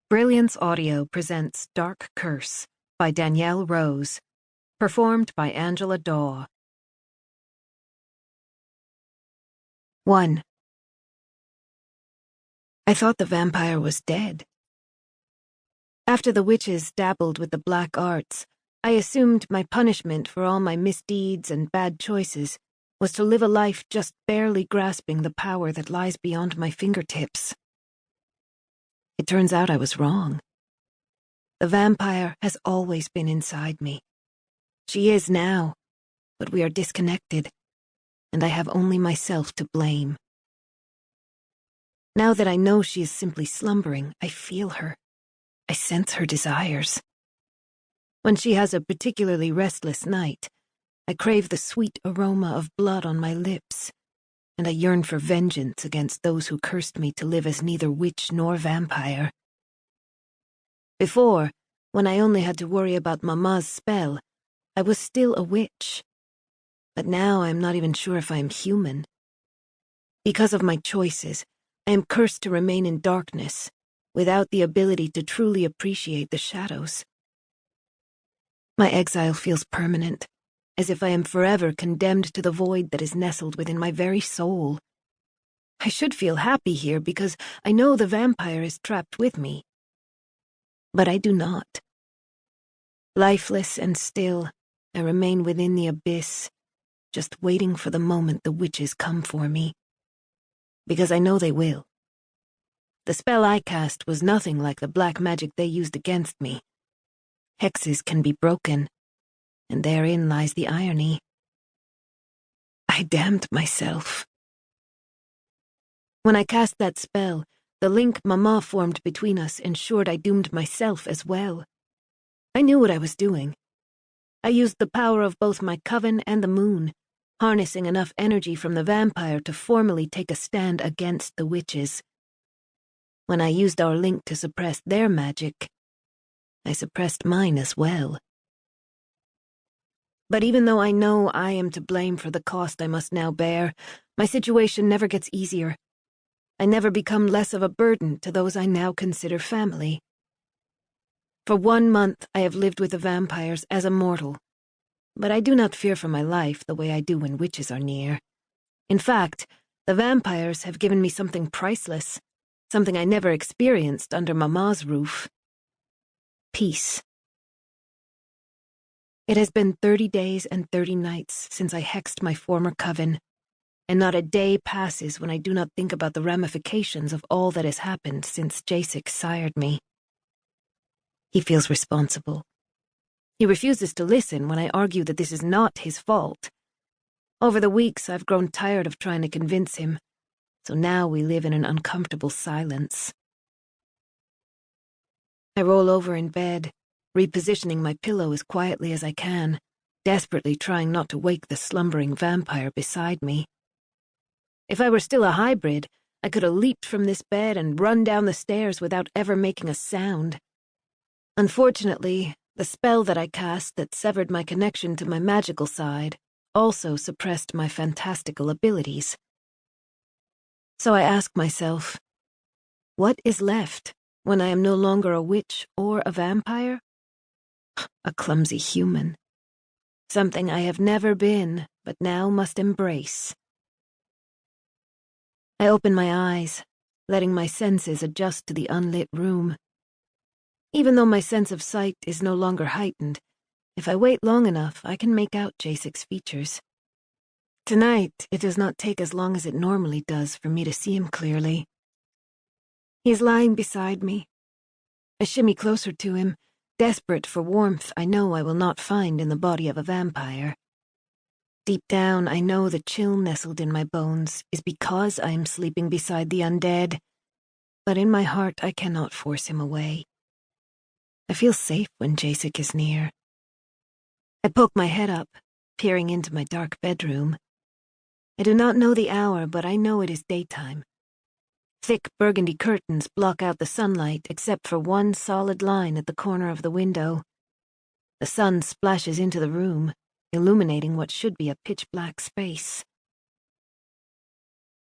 Brilliance Audio presents Dark Curse by Danielle Rose, performed by Angela Daw. 1. I thought the vampire was dead. After the witches dabbled with the black arts, I assumed my punishment for all my misdeeds and bad choices was to live a life just barely grasping the power that lies beyond my fingertips. It turns out I was wrong. The vampire has always been inside me. She is now, but we are disconnected, and I have only myself to blame. Now that I know she is simply slumbering, I feel her. I sense her desires. When she has a particularly restless night, I crave the sweet aroma of blood on my lips, and I yearn for vengeance against those who cursed me to live as neither witch nor vampire. Before, when I only had to worry about Mama's spell, I was still a witch. But now I am not even sure if I am human. Because of my choices, I am cursed to remain in darkness, without the ability to truly appreciate the shadows. My exile feels permanent, as if I am forever condemned to the void that is nestled within my very soul. I should feel happy here because I know the vampire is trapped with me. But I do not. Lifeless and still, I remain within the abyss, just waiting for the moment the witches come for me. Because I know they will. The spell I cast was nothing like the black magic they used against me. Hexes can be broken, and therein lies the irony. I damned myself. When I cast that spell, the link Mama formed between us ensured I doomed myself as well. I knew what I was doing. I used the power of both my coven and the moon, harnessing enough energy from the vampire to formally take a stand against the witches. When I used our link to suppress their magic, I suppressed mine as well. But even though I know I am to blame for the cost I must now bear, my situation never gets easier. I never become less of a burden to those I now consider family. For 1 month I have lived with the vampires as a mortal, but I do not fear for my life the way I do when witches are near. In fact, the vampires have given me something priceless, something I never experienced under Mama's roof. Peace. It has been 30 days and 30 nights since I hexed my former coven, and not a day passes when I do not think about the ramifications of all that has happened since Jasek sired me. He feels responsible. He refuses to listen when I argue that this is not his fault. Over the weeks, I've grown tired of trying to convince him, so now we live in an uncomfortable silence. I roll over in bed, repositioning my pillow as quietly as I can, desperately trying not to wake the slumbering vampire beside me. If I were still a hybrid, I could have leaped from this bed and run down the stairs without ever making a sound. Unfortunately, the spell that I cast that severed my connection to my magical side also suppressed my fantastical abilities. So I ask myself, what is left when I am no longer a witch or a vampire? A clumsy human. Something I have never been, but now must embrace. I open my eyes, letting my senses adjust to the unlit room. Even though my sense of sight is no longer heightened, if I wait long enough, I can make out Jasek's features. Tonight, it does not take as long as it normally does for me to see him clearly. He is lying beside me. I shimmy closer to him, desperate for warmth I know I will not find in the body of a vampire. Deep down, I know the chill nestled in my bones is because I am sleeping beside the undead, but in my heart I cannot force him away. I feel safe when Jasek is near. I poke my head up, peering into my dark bedroom. I do not know the hour, but I know it is daytime. Thick burgundy curtains block out the sunlight except for one solid line at the corner of the window. The sun splashes into the room, illuminating what should be a pitch-black space.